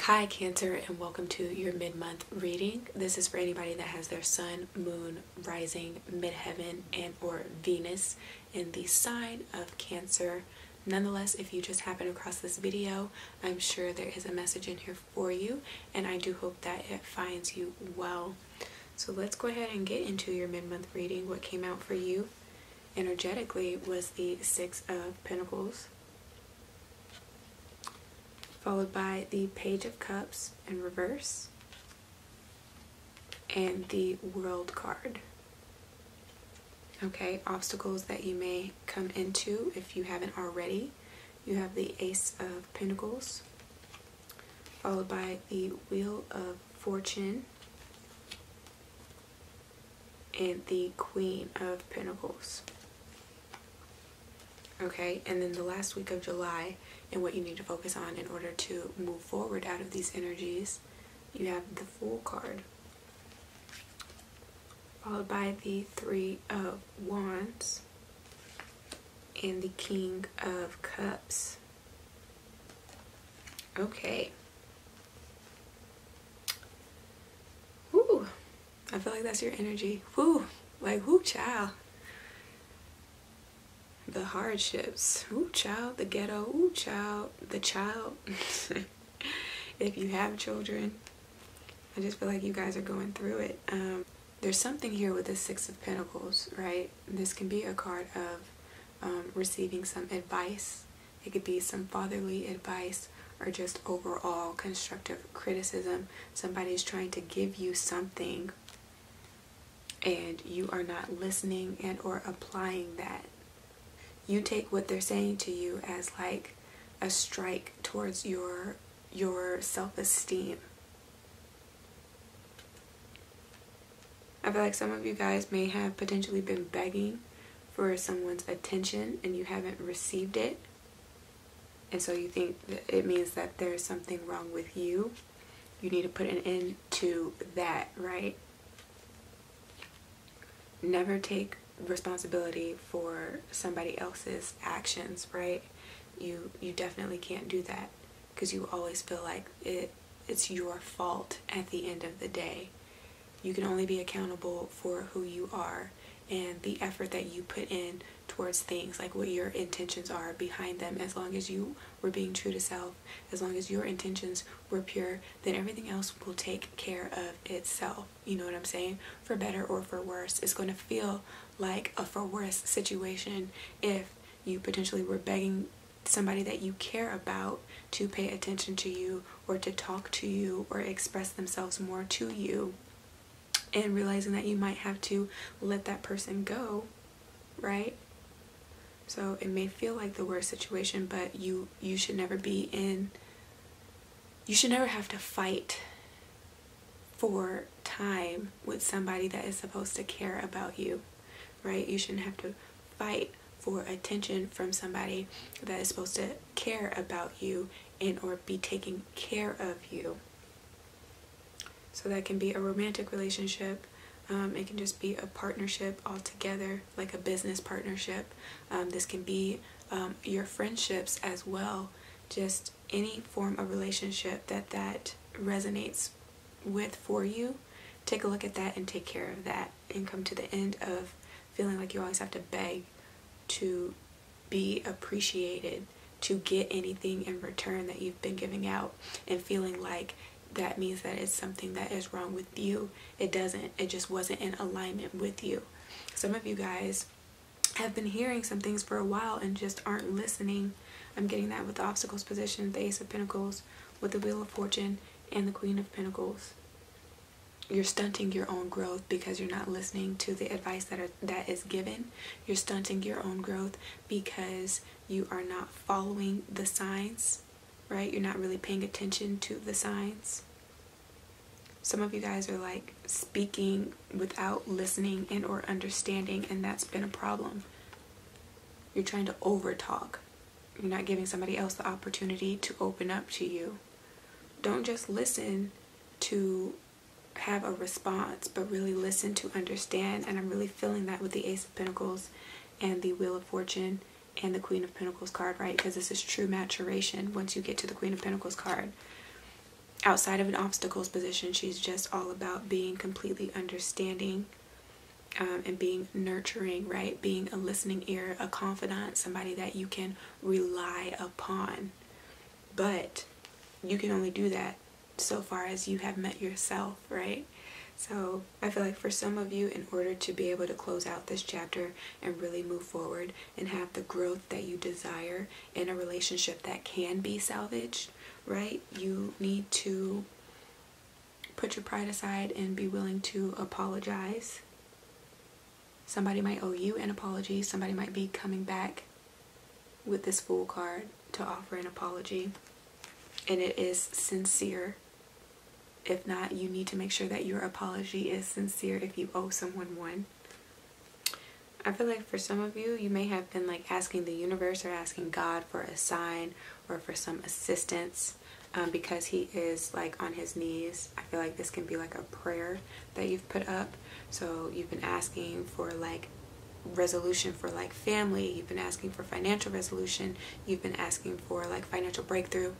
Hi Cancer, and welcome to your mid-month reading. This is for anybody that has their sun, moon, rising, midheaven, and or Venus in the sign of Cancer. Nonetheless, if you just happen across this video, I'm sure there is a message in here for you, and I do hope that it finds you well. So let's go ahead and get into your mid-month reading. What came out for you energetically was the Six of Pentacles, followed by the Page of Cups in reverse, and the World card. Okay, obstacles that you may come into if you haven't already. You have the Ace of Pentacles, followed by the Wheel of Fortune, and the Queen of Pentacles. Okay, and then the last week of July and what you need to focus on in order to move forward out of these energies, you have the Fool card, followed by the Three of Wands and the King of Cups. Okay. Whew. I feel like that's your energy. Whew. Like, whoo, child. The hardships, ooh child, the ghetto, ooh child, the child. If you have children, I just feel like you guys are going through it. There's something here with the Six of Pentacles, right? This can be a card of receiving some advice. It could be some fatherly advice or just overall constructive criticism. Somebody's trying to give you something and you are not listening and or applying that. You take what they're saying to you as like a strike towards your self-esteem. I feel like some of you guys may have potentially been begging for someone's attention and you haven't received it. And so you think that it means that there's something wrong with you. You need to put an end to that, right? Never take responsibility for somebody else's actions, right? You definitely can't do that because you always feel like it's your fault at the end of the day. You can only be accountable for who you are and the effort that you put in towards things, like what your intentions are behind them. As long as you were being true to self, as long as your intentions were pure, then everything else will take care of itself. You know what I'm saying? For better or for worse. It's going to feel like a for worse situation if you potentially were begging somebody that you care about to pay attention to you or to talk to you or express themselves more to you, and realizing that you might have to let that person go, right? So it may feel like the worst situation, but you should never be in, you should never have to fight for time with somebody that is supposed to care about you, right? You shouldn't have to fight for attention from somebody that is supposed to care about you and or be taking care of you. So that can be a romantic relationship. It can just be a partnership altogether, like a business partnership. This can be your friendships as well. Just any form of relationship that resonates with for you. Take a look at that and take care of that, and come to the end of feeling like you always have to beg to be appreciated, to get anything in return that you've been giving out, and feeling like that means that it's something that is wrong with you. It doesn't. It just wasn't in alignment with you. Some of you guys have been hearing some things for a while and just aren't listening. I'm getting that with the Obstacles position, the Ace of Pentacles, with the Wheel of Fortune, and the Queen of Pentacles. You're stunting your own growth because you're not listening to the advice that is given. You're stunting your own growth because you are not following the signs, right? You're not really paying attention to the signs. Some of you guys are like speaking without listening and or understanding, and that's been a problem. You're trying to over talk. You're not giving somebody else the opportunity to open up to you. Don't just listen to have a response, but really listen to understand. And I'm really feeling that with the Ace of Pentacles and the Wheel of Fortune and the Queen of Pentacles card, right? Because this is true maturation once you get to the Queen of Pentacles card. outside of an obstacles position, she's just all about being completely understanding, and being nurturing, right? Being a listening ear, a confidant, somebody that you can rely upon. But you can only do that so far as you have met yourself, right? So I feel like for some of you, in order to be able to close out this chapter and really move forward and have the growth that you desire in a relationship that can be salvaged, right? You need to put your pride aside and be willing to apologize. Somebody might owe you an apology. Somebody might be coming back with this Fool card to offer an apology. And it is sincere. If not, you need to make sure that your apology is sincere if you owe someone one. I feel like for some of you, you may have been like asking the universe or asking God for a sign or for some assistance, because he is like on his knees. I feel like this can be like a prayer that you've put up. So you've been asking for like resolution for like family. You've been asking for financial resolution. You've been asking for like financial breakthrough.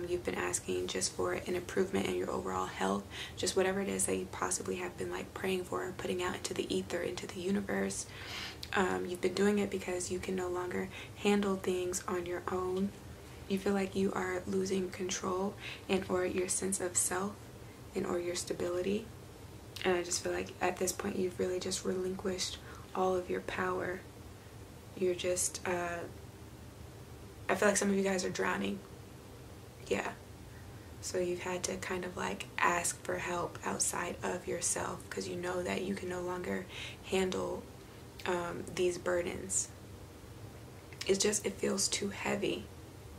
You've been asking just for an improvement in your overall health, just whatever it is that you possibly have been like praying for or putting out into the ether, into the universe. You've been doing it because you can no longer handle things on your own. You feel like you are losing control and or your sense of self and or your stability. And I just feel like at this point you've really just relinquished all of your power. You're just, I feel like some of you guys are drowning. Yeah. So you've had to kind of like ask for help outside of yourself because you know that you can no longer handle these burdens. It's just, it feels too heavy.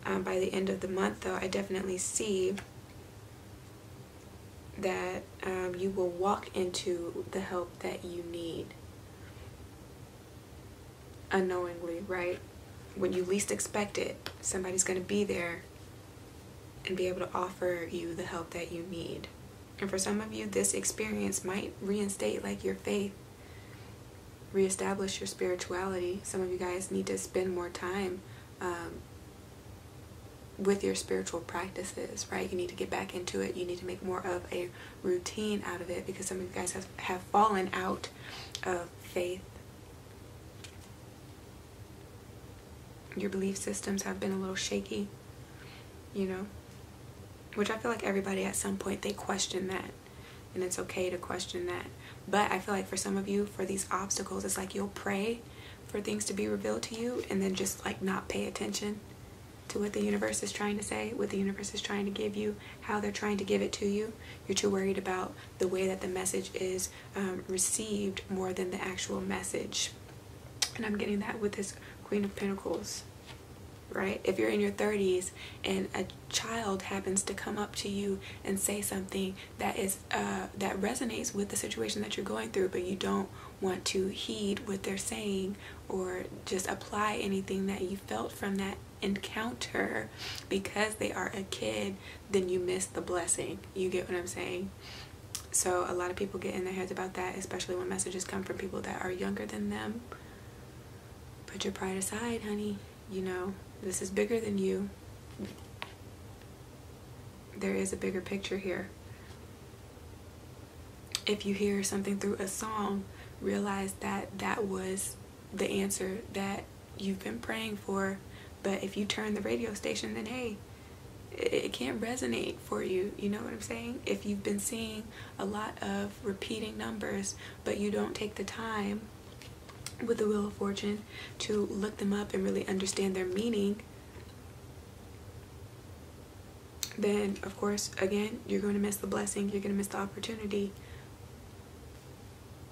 By the end of the month though, I definitely see that you will walk into the help that you need unknowingly, right? When you least expect it, somebody's going to be there and be able to offer you the help that you need. And for some of you, this experience might reinstate like your faith, reestablish your spirituality. Some of you guys need to spend more time with your spiritual practices, right? You need to get back into it. You need to make more of a routine out of it because some of you guys have fallen out of faith. Your belief systems have been a little shaky, you know, which I feel like everybody at some point, they question that, and it's okay to question that. But I feel like for some of you, for these obstacles, it's like you'll pray for things to be revealed to you and then just like not pay attention to what the universe is trying to say, what the universe is trying to give you, how they're trying to give it to you. You're too worried about the way that the message is received more than the actual message. And I'm getting that with this Queen of Pentacles, right? If you're in your 30s and a child happens to come up to you and say something that is that resonates with the situation that you're going through, but you don't want to heed what they're saying or just apply anything that you felt from that encounter because they are a kid, then you miss the blessing. You get what I'm saying? So a lot of people get in their heads about that, especially when messages come from people that are younger than them. Put your pride aside, honey. You know, this is bigger than you. There is a bigger picture here. If you hear something through a song, realize that that was the answer that you've been praying for. But if you turn the radio station, then hey, it can't resonate for you. You know what I'm saying? If you've been seeing a lot of repeating numbers, but you don't take the time with the Wheel of Fortune to look them up and really understand their meaning, then of course, again, you're going to miss the blessing. You're going to miss the opportunity.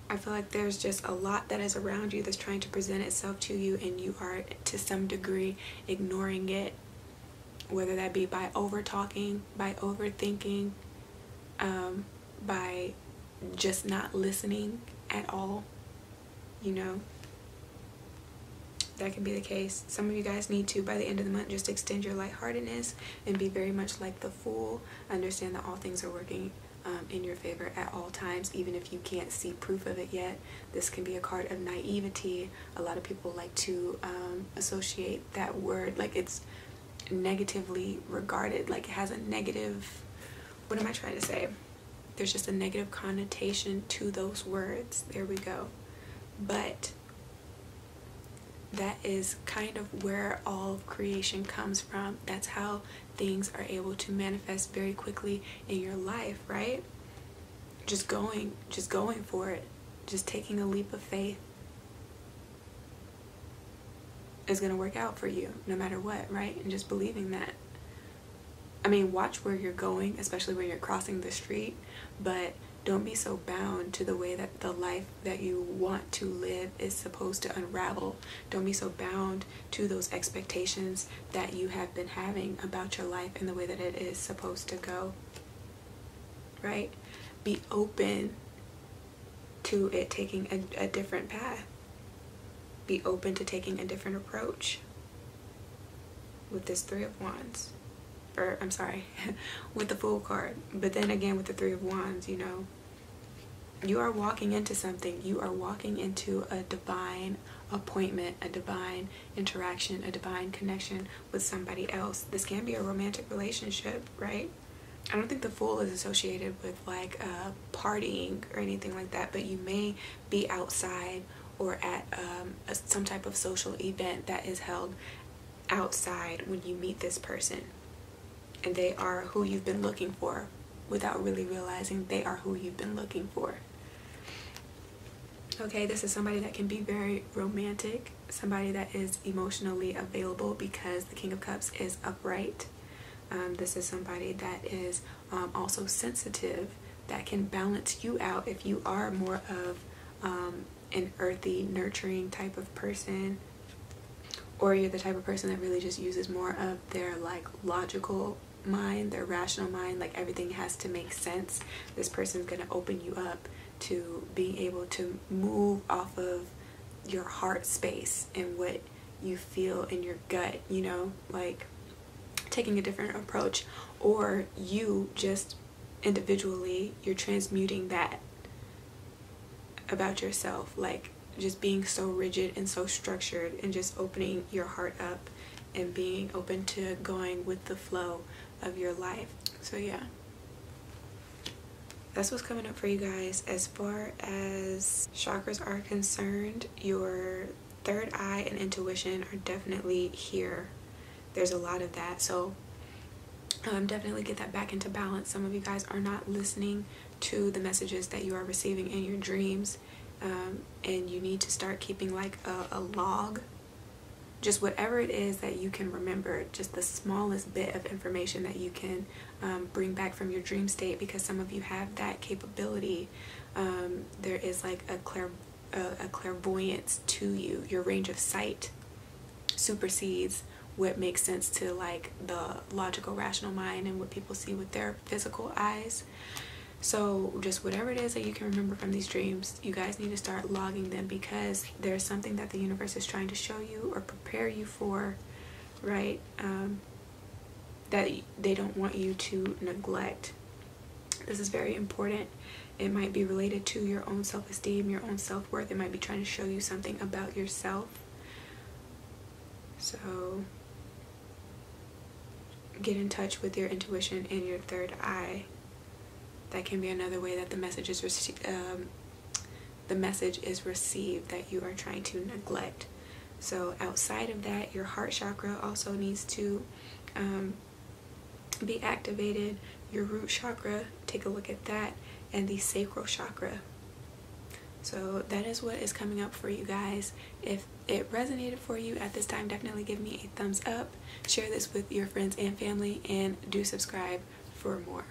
I feel like there's just a lot that is around you that's trying to present itself to you, and you are to some degree ignoring it, whether that be by over talking, by overthinking, by just not listening at all. You know, that can be the case. Some of you guys need to, by the end of the month, just extend your lightheartedness and be very much like the Fool. Understand that all things are working in your favor at all times, even if you can't see proof of it yet. This can be a card of naivety. A lot of people like to associate that word like it's negatively regarded, like it has a negative what am I trying to say? There's just a negative connotation to those words. There we go. But that is kind of where all of creation comes from. That's how things are able to manifest very quickly in your life, right? Just going for it. Just taking a leap of faith is going to work out for you no matter what, right? And just believing that. I mean, watch where you're going, especially when you're crossing the street, but don't be so bound to the way that the life that you want to live is supposed to unravel. Don't be so bound to those expectations that you have been having about your life and the way that it is supposed to go, right? Be open to it taking a different path. Be open to taking a different approach with this Three of Wands. Or, I'm sorry, with the Fool card. But then again, with the Three of Wands, you know, you are walking into something. You are walking into a divine appointment, a divine interaction, a divine connection with somebody else. This can be a romantic relationship, right? I don't think the Fool is associated with like partying or anything like that, but you may be outside or at some type of social event that is held outside when you meet this person. And they are who you've been looking for without really realizing they are who you've been looking for. Okay, this is somebody that can be very romantic, somebody that is emotionally available because the King of Cups is upright. This is somebody that is also sensitive, that can balance you out if you are more of an earthy, nurturing type of person, or you're the type of person that really just uses more of their like logical mind, their rational mind, like everything has to make sense. This person's going to open you up to being able to move off of your heart space and what you feel in your gut, you know, like taking a different approach, or you just individually, you're transmuting that about yourself, like just being so rigid and so structured and just opening your heart up and being open to going with the flow of your life. So yeah, that's what's coming up for you guys. As far as chakras are concerned, your third eye and intuition are definitely here. There's a lot of that, so definitely get that back into balance. Some of you guys are not listening to the messages that you are receiving in your dreams, and you need to start keeping like a log, just whatever it is that you can remember, just the smallest bit of information that you can bring back from your dream state, because some of you have that capability. There is like a clairvoyance to you. Your range of sight supersedes what makes sense to like the logical, rational mind and what people see with their physical eyes. So just whatever it is that you can remember from these dreams, you guys need to start logging them, because there's something that the universe is trying to show you or prepare you for, right? That they don't want you to neglect. This is very important. It might be related to your own self-esteem, your own self-worth. It might be trying to show you something about yourself. So get in touch with your intuition and your third eye. That can be another way that the message is received, that you are trying to neglect. So outside of that, your heart chakra also needs to be activated. Your root chakra, take a look at that, and the sacral chakra. So that is what is coming up for you guys. If it resonated for you at this time, definitely give me a thumbs up, share this with your friends and family, and do subscribe for more.